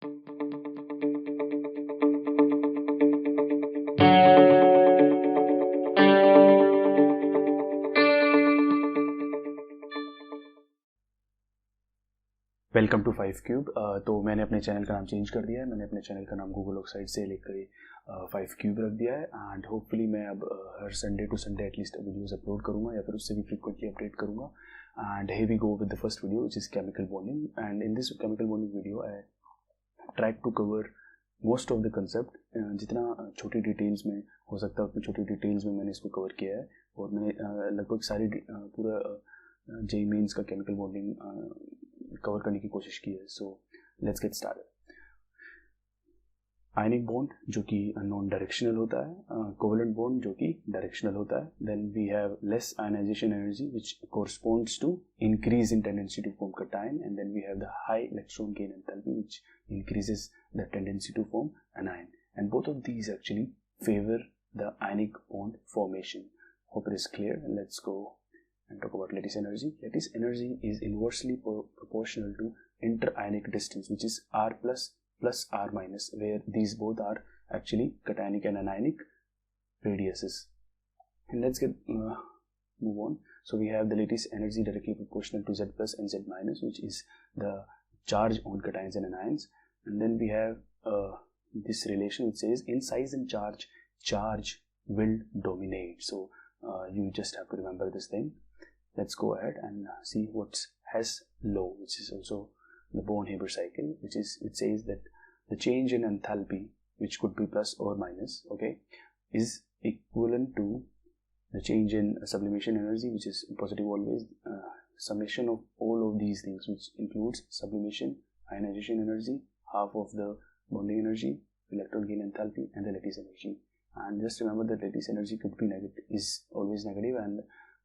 Welcome to FiveCube। तो मैंने अपने चैनल का नाम चेंज कर दिया है। मैंने अपने चैनल का नाम गूगल ऑक्साइड से लेकर FiveCube रख दिया है एंड होपफुली मैं अब हर Sunday to Sunday at least videos upload करूँगा या फिर उससे भी फ्रीक्वेंटली अपडेट करूँगा। And here we go with the first video, which is chemical bonding, and in this chemical bonding video I tried to cover most of the concept। जितना छोटी details में हो सकता है उतनी छोटी डिटेल्स में मैंने इसको कवर किया है और मैंने लगभग सारी पूरा जेई मेंस का केमिकल बॉन्डिंग कवर करने की कोशिश की है। So let's get started. Ionic bond जो कि नॉन डायरेक्शनल होता है, कोवेलेंट बॉन्ड जो कि डायरेक्शनल होता है, then we have less ionization energy which corresponds to increase in tendency to form cation, and then we have the high electron gain enthalpy which increases the tendency to form anion, and both of these actually favor the ionic bond formation. Hope it is clear. Let's go and talk about lattice energy. Lattice energy is inversely proportional to interionic distance, which is R plus R minus, where these both are actually cationic and anionic radiuses. And let's get move on. So we have the lattice energy directly proportional to Z plus and Z minus, which is the charge on cations and anions. And then we have this relation which says in size and charge will dominate. So you just have to remember this thing. Let's go ahead and see what's Hess law, which is also the Born-Haber cycle, which says that the change in enthalpy, which could be plus or minus, okay, is equivalent to the change in sublimation energy, which is positive always, summation of all of these things, which includes sublimation, ionization energy, half of the bonding energy, electron gain enthalpy, and the lattice energy. And just remember that lattice energy could be negative, is always negative, and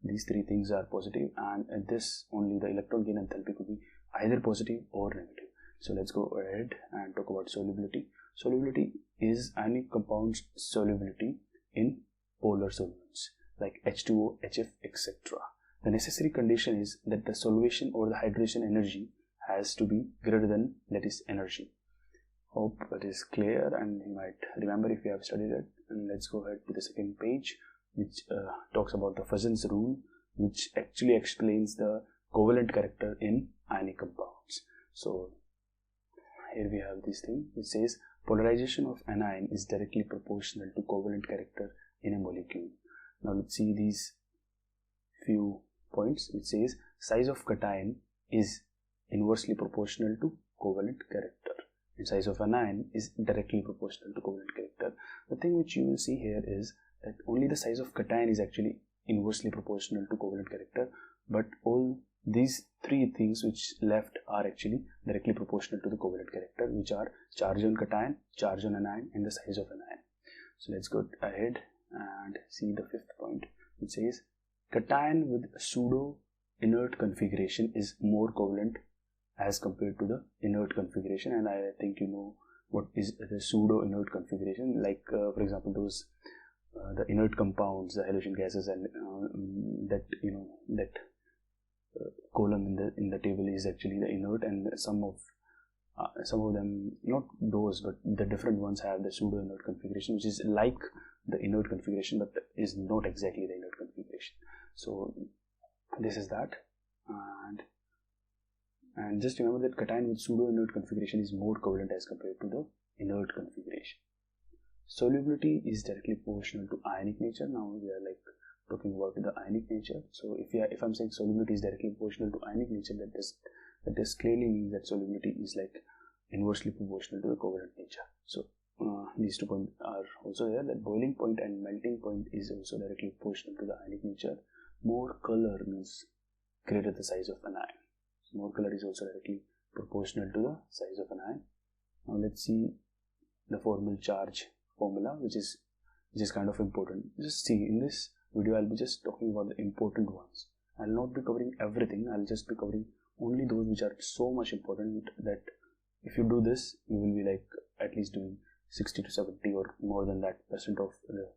these three things are positive, and at this only the electron gain enthalpy could be either positive or negative. So let's go ahead and talk about solubility. Solubility is ionic compounds solubility in polar solvents like H2O, HF, etc. The necessary condition is that the solvation or the hydration energy has to be greater than lattice energy. Hope that is clear and you might remember if you have studied it. And let's go ahead to the second page, which talks about the Fajans rule, which actually explains the covalent character in ionic compounds. So here we have this thing which says polarization of anion is directly proportional to covalent character in a molecule. Now let's see these few points. It says size of cation is inversely proportional to covalent character, and size of anion is directly proportional to covalent character. The thing which you will see here is that only the size of cation is actually inversely proportional to covalent character, but all these three things which left are actually directly proportional to the covalent character, which are charge on cation, charge on anion, and the size of anion. So let's go ahead and see the fifth point, which says cation with pseudo inert configuration is more covalent as compared to the inert configuration. And I think you know what is the pseudo inert configuration, like for example those the inert compounds, the halogen gases, and that you know that column in the table is actually the inert, and some of them, not those but the different ones, have the pseudo inert configuration, which is like the inert configuration but is not exactly the inert configuration. So this is that, and just remember that cation with pseudo inert configuration is more covalent as compared to the inert configuration. Solubility is directly proportional to ionic nature. Now we are like talking about the ionic nature. So if I'm saying solubility is directly proportional to ionic nature, that this clearly means that solubility is like inversely proportional to the covalent nature. So these 2 points are also there, that boiling point and melting point is also directly proportional to the ionic nature. More color means greater the size of an ion. So more color is also directly proportional to the size of an ion. Now let's see the formal charge formula, which is kind of important. Just see, in this video I'll be just talking about the important ones. I'll not be covering everything. I'll just be covering only those which are so much important that if you do this, you will be like at least doing 60 to 70 or more than that % of the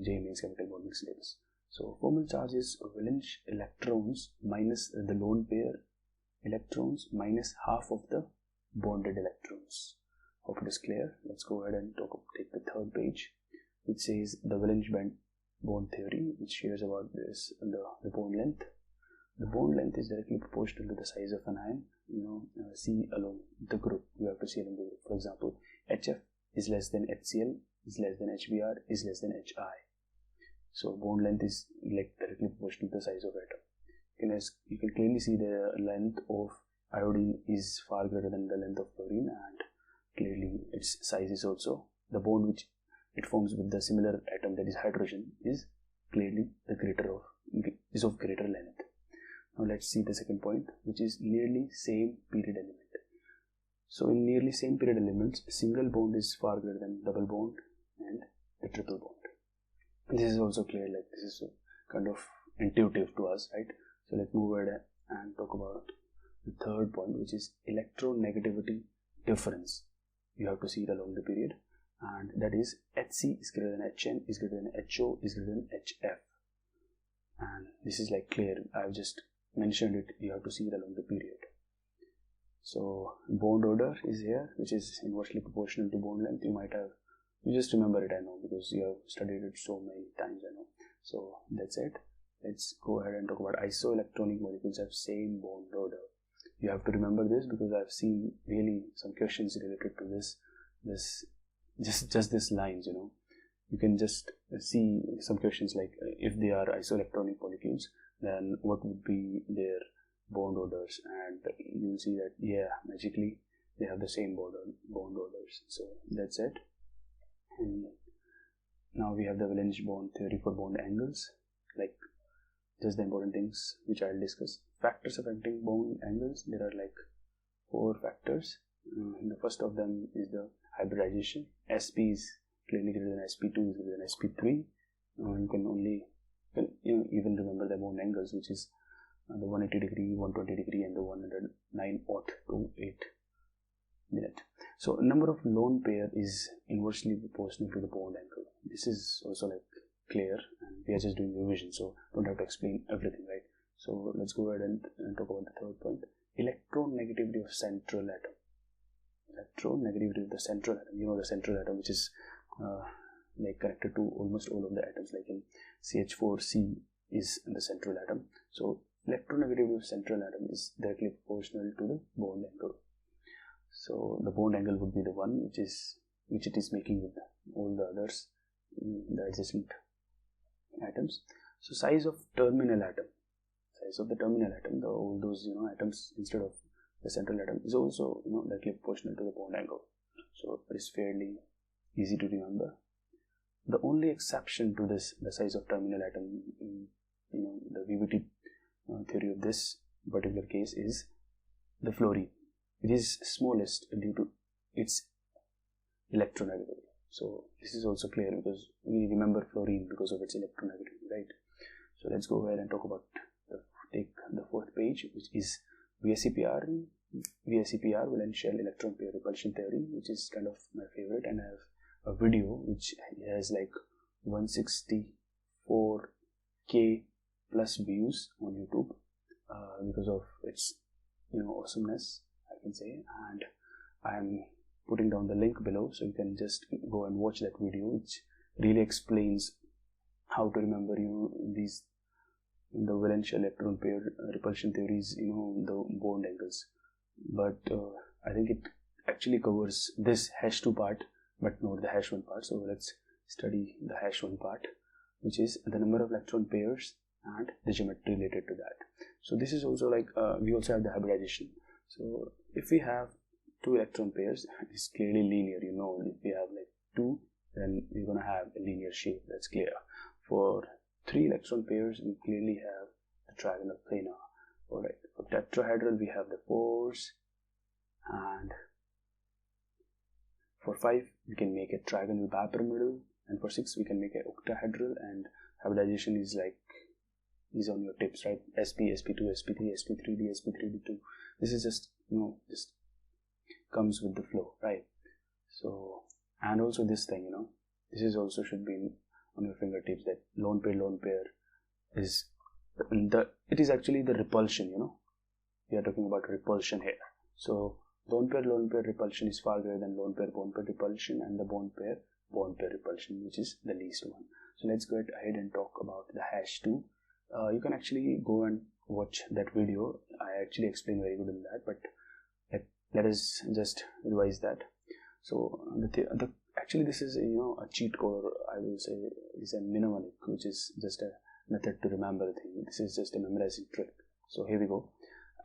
JEE Mains chemical bonding syllabus. So formal charge is valence electrons minus the lone pair electrons minus half of the bonded electrons. Hope it is clear. Let's go ahead and take the third page, which says the valence bond theory, which shares about this the bond length. The bond length is directly proportional to the size of an ion. See along the group. You have to see along the group. For example, HF is less than HCl, is less than HBr, is less than HI. So bond length is like directly proportional to the size of atom. You can clearly see the length of iodine is far greater than the length of fluorine, and clearly its size is also, the bond which it forms with the similar atom, that is hydrogen, is clearly of greater length. Now let's see the second point, which is nearly same period element. So in nearly same period elements, single bond is far greater than double bond and the triple bond. This is also clear, like this is kind of intuitive to us, right? So let's move ahead and talk about the third point, which is electronegativity difference. You have to see it along the period, and that is Hc is greater than Hn, is greater than Ho, is greater than Hf. And this is like clear. I've just mentioned it. You have to see it along the period. So bond order is here, which is inversely proportional to bond length. You just remember it, I know, because you have studied it so many times, I know. So that's it. Let's go ahead and talk about isoelectronic molecules have same bond order. You have to remember this because I've seen really some questions related to this just these lines. You can just see some questions like if they are isoelectronic molecules, then what would be their bond orders, and you will see that magically they have the same bond orders. So that's it. And now we have the valence bond theory for bond angles, like just the important things which I'll discuss. Factors affecting bond angles, there are like 4 factors. The first of them is the hybridization. Sp is clearly greater than sp2 is greater than sp3. You can even remember the bond angles, which is the 180 degree, 120 degree, and the 109.28 minute. So number of lone pair is inversely proportional to the bond angle. This is also like clear, and we are just doing revision, so don't have to explain everything, right? So let's go ahead and talk about the third point, electronegativity of central atom. Electronegativity of the central atom. The central atom, which is like connected to almost all of the atoms, like in CH4C is in the central atom. So electronegativity of central atom is directly proportional to the bond angle. So the bond angle would be the one which it is making with all the others, the adjacent atoms. So size of terminal atom, all those atoms instead of the central atom is also directly proportional to the bond angle. So it is fairly easy to remember. The only exception to this, the size of terminal atom, the VBT theory of this particular case, is the fluorine. It is smallest due to its electronegativity. So this is also clear because we remember fluorine because of its electronegativity, right? So let's go ahead and talk about take the fourth page, which is VSEPR, valence shell electron pair repulsion theory, which is kind of my favorite, and I have a video which has like 164k plus views on YouTube because of its awesomeness, I can say, and I'm putting down the link below, so you can just go and watch that video, which really explains how to remember the valence shell electron pair repulsion theories, the bond angles. But I think it actually covers this #2 part, but not the #1 part. So let's study the #1 part, which is the number of electron pairs and the geometry related to that. So this is also like we also have the hybridization. So if we have 2 electron pairs, it's clearly linear. If we have like 2, then we're gonna have a linear shape. That's clear. For 3 electron pairs, we clearly have the trigonal planar. Alright, for tetrahedral we have the 4s, and for 5 we can make a trigonal bipyramidal, and for 6 we can make a octahedral, and hybridization is on your tips, right? SP, SP2, SP3, SP3D, SP3D2. This is just just comes with the flow, right? So, and also this thing, this is also should be on your fingertips, that lone pair is it is actually the repulsion. We are talking about repulsion here. So lone pair repulsion is far greater than lone pair bond pair repulsion, and the bond pair repulsion, which is the least one. So let's go ahead and talk about the hash 2. You can actually go and watch that video. I actually explained very good in that, but let us just revise that. So actually this is a cheat code, or I will say is a mnemonic, which is just a method to remember the thing. This is just a memorizing trick. So here we go.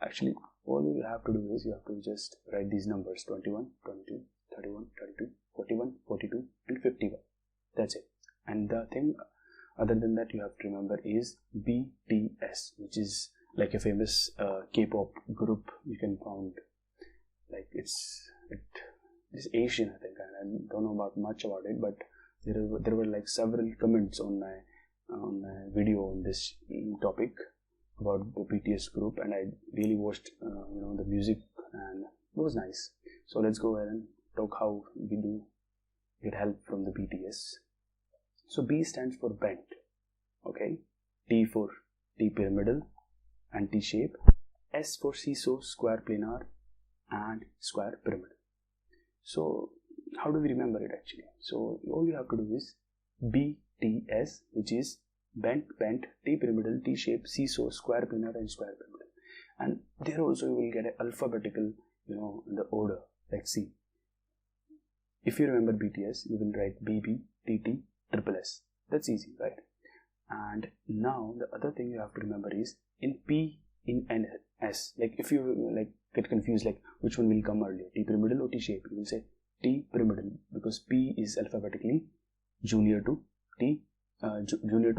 Actually, all you have to do is you have to just write these numbers: 21, 22, 31, 32, 41, 42, and 51. That's it. And the thing other than that you have to remember is BTS, which is like a famous K-pop group you can find. Like it's Asian, I think, and I don't know much about it, but there were like several comments on my video on this topic about the BTS group, and I really watched the music, and it was nice. So let's go ahead and talk how we do get help from the BTS. So B stands for bent, okay, T for T pyramidal and T shape, S for seesaw, square planar, and square pyramidal. So how do we remember it actually? So all you have to do is BTS, which is bent, T pyramidal, T shape, seesaw, square planar, and square pyramidal. And there also you will get an alphabetical, the order. Like see, if you remember BTS, you will write BB, TT, triple S. That's easy, right? And now the other thing you have to remember is in P, in N, S. Like if you get confused, like which one will come earlier, T pyramidal or T shape, you will say T pyramidal, because P is alphabetically junior to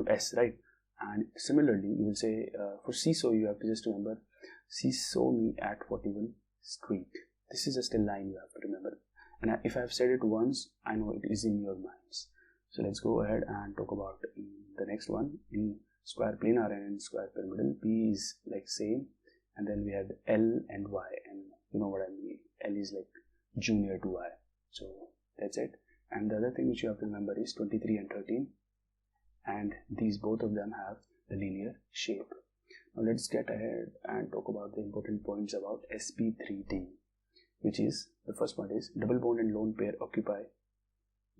S, right? And similarly, you will say for seesaw, you have to just remember seesaw me at 41 Street. This is just a line you have to remember. And if I have said it once, I know it is in your minds. So let's go ahead and talk about the next one. In square planar and in square pyramidal, P is like same, and then we have L and Y, and you know what I mean. L is like junior to Y. So that's it. And the other thing which you have to remember is 23 and 13, and these both of them have the linear shape. Now let's get ahead and talk about the important points about sp3d, which is, the first point is double bond and lone pair occupy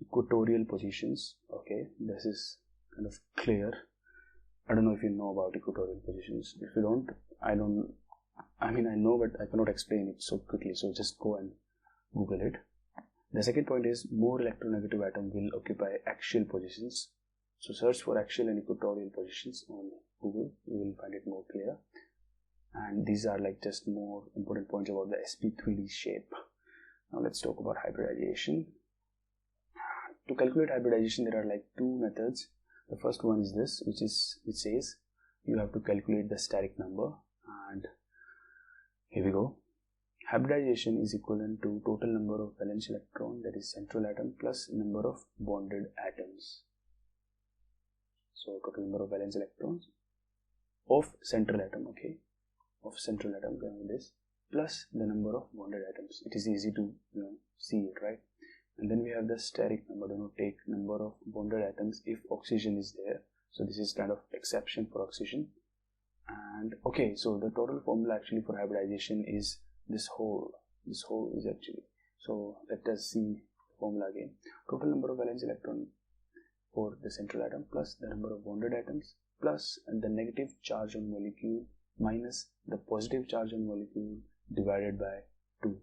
equatorial positions. Okay, this is kind of clear. I don't know if you know about equatorial positions. If you don't, I know, but I cannot explain it so quickly, so just go and Google it. The second point is more electronegative atom will occupy axial positions. So search for axial and equatorial positions on Google, you will find it more clear. And these are like just more important points about the sp3d shape. Now let's talk about hybridization. To calculate hybridization, there are like two methods. The first one is this, which says you have to calculate the steric number, and here we go. Hybridization is equivalent to total number of valence electron, that is central atom, plus number of bonded atoms. So total number of valence electrons of central atom, okay, of central atom, this, plus the number of bonded atoms. It is easy to see it, right? And then we have the steric number, take number of bonded atoms if oxygen is there. So this is kind of exception for oxygen. And okay, so the total formula actually for hybridization is this whole is actually, so let us see the formula again. Total number of valence electron for the central atom plus the number of bonded atoms plus the negative charge on molecule minus the positive charge on molecule divided by 2.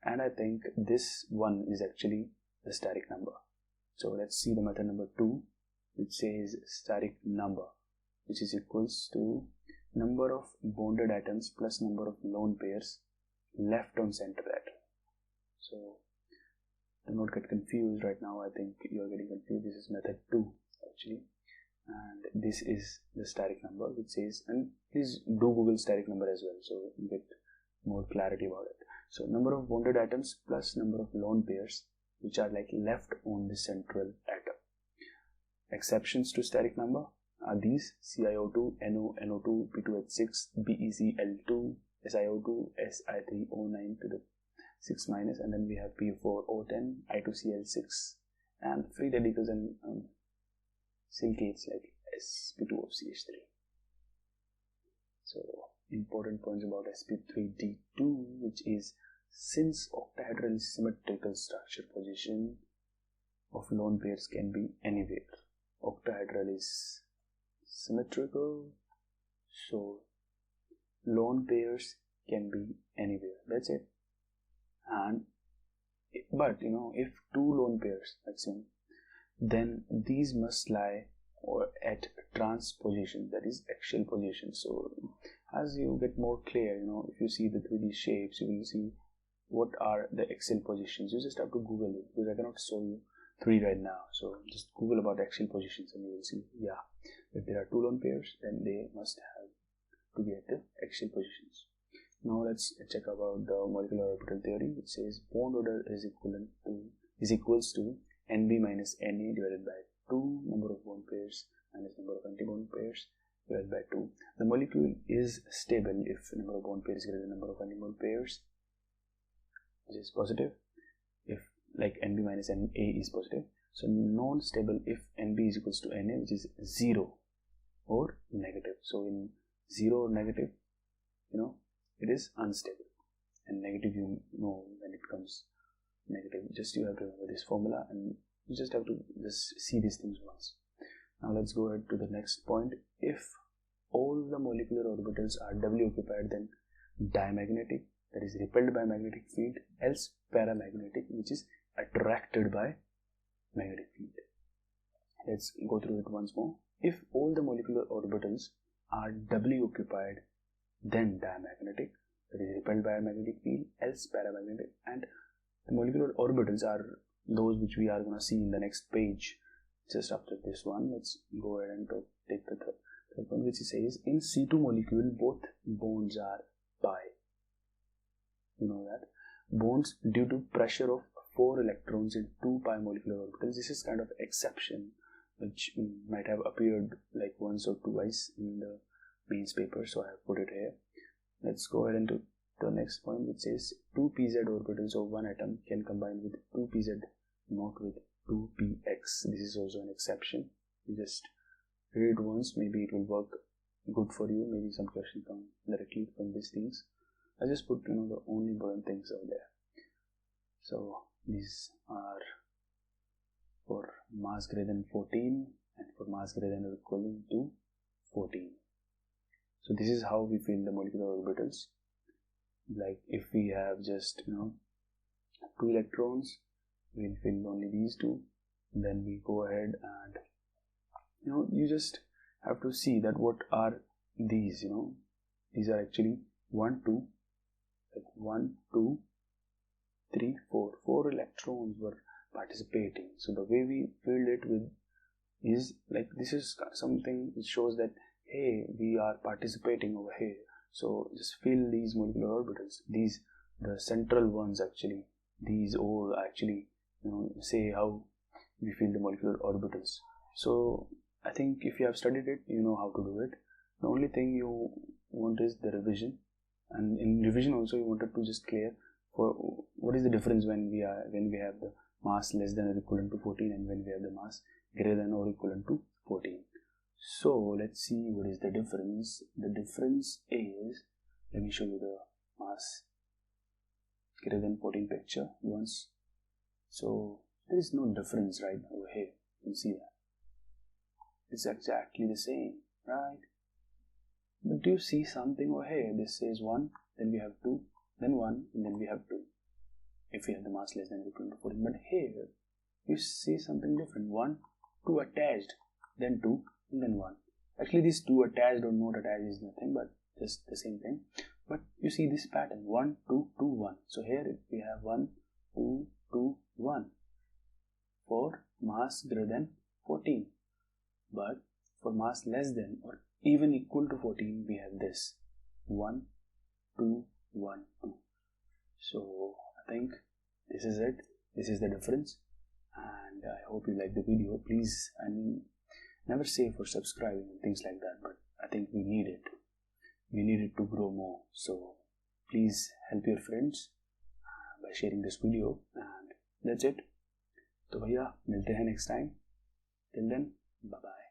And I think this one is actually the steric number. So let's see the method number 2, which says steric number, which is equals to number of bonded atoms plus number of lone pairs left on central atom. So do not get confused right now. I think you are getting confused. This is method 2 actually, and this is the steric number, which says, and please do Google steric number as well, so you get more clarity about it. So number of bonded atoms plus number of lone pairs which are like left on the central atom. Exceptions to steric number are these: CiO2, NO, NO2, P2H6, BeCl2, SiO2, Si3O9 to the 6 minus, and then we have P4O10, I2Cl6, and free radicals and silicates like sp2OCH3. So important points about sp3d2, which is since octahedral is symmetrical structure, position of lone pairs can be anywhere. Octahedral is symmetrical, so lone pairs can be anywhere. That's it. And but if two lone pairs assume, then these must lie or at transposition, that is axial position. So as you get more clear, if you see the 3D shapes, you will see what are the axial positions. You just have to Google it, because I cannot show you 3 right now. So just Google about axial positions and you will see, yeah, if there are two lone pairs, then they must have to be at the axial positions. Now let's check about the molecular orbital theory, which says bond order is equals to Nb minus Na divided by 2 number of bond pairs minus number of antibond pairs divided by 2. The molecule is stable if number of bond pairs is greater than number of antibond pairs, which is positive, if like Nb minus Na is positive. So non-stable if Nb is equals to Na, which is 0 or negative. So in 0 or negative, it is unstable, and negative, when it comes negative, just you have to remember this formula, and you just have to just see these things once. Now let's go ahead to the next point. If all the molecular orbitals are doubly occupied, then diamagnetic, that is repelled by magnetic field, else paramagnetic, which is attracted by magnetic field. Let's go through it once more. If all the molecular orbitals are doubly occupied, then diamagnetic, that is repelled by a magnetic field, else paramagnetic. And the molecular orbitals are those which we are going to see in the next page just after this one. Let's go ahead and take the third one, which says in C2 molecule both bonds are pi. You know that bonds due to pressure of 4 electrons in 2 pi molecular orbitals. This is kind of exception which might have appeared like once or twice in the mains paper, so I have put it here. Let's go ahead and to the next point, which says 2 pz orbitals of one atom can combine with 2 pz, not with 2 px. This is also an exception. You just read it once, maybe it will work good for you. Maybe some question come directly from these things. I just put the only important things out there. So these are for mass greater than 14 and for mass greater than or equivalent to 14. So this is how we fill the molecular orbitals. Like if we have just 2 electrons, we'll fill only these 2. Then we go ahead and you just have to see that what are these. These are actually 1, 2, like 1, 2, 3, 4. 4 electrons were participating. So the way we filled it with is like this is something which shows that hey, we are participating over here. So just fill these molecular orbitals. These, the central ones actually, these all actually say how we fill the molecular orbitals. So I think if you have studied it, you know how to do it. The only thing you want is the revision, and in revision also you wanted to just clear for what is the difference when we have the mass less than or equivalent to 14 and when we have the mass greater than or equivalent to 14. So let's see what is the difference. The difference is, let me show you the mass greater than 14 picture once. So there is no difference right over here. You can see that it's exactly the same, right? But do you see something over here? This says 1, then we have 2, then 1, and then we have 2 if we have the mass less than or equivalent to 14. But here you see something different. 1, 2 attached, then 2, and then 1. Actually these 2 attached or not attached is nothing but just the same thing. But you see this pattern, 1, 2, 2, 1. So here we have 1, 2, 2, 1 for mass greater than 14. But for mass less than or even equal to 14, we have this 1, 2, 1, 2. So I think this is it. This is the difference, and I hope you like the video. Please, and never say for subscribing and things like that, but I think we need it. We need it to grow more. So please help your friends by sharing this video, and that's it. तो भैया मिलते हैं next time. Till then, bye bye.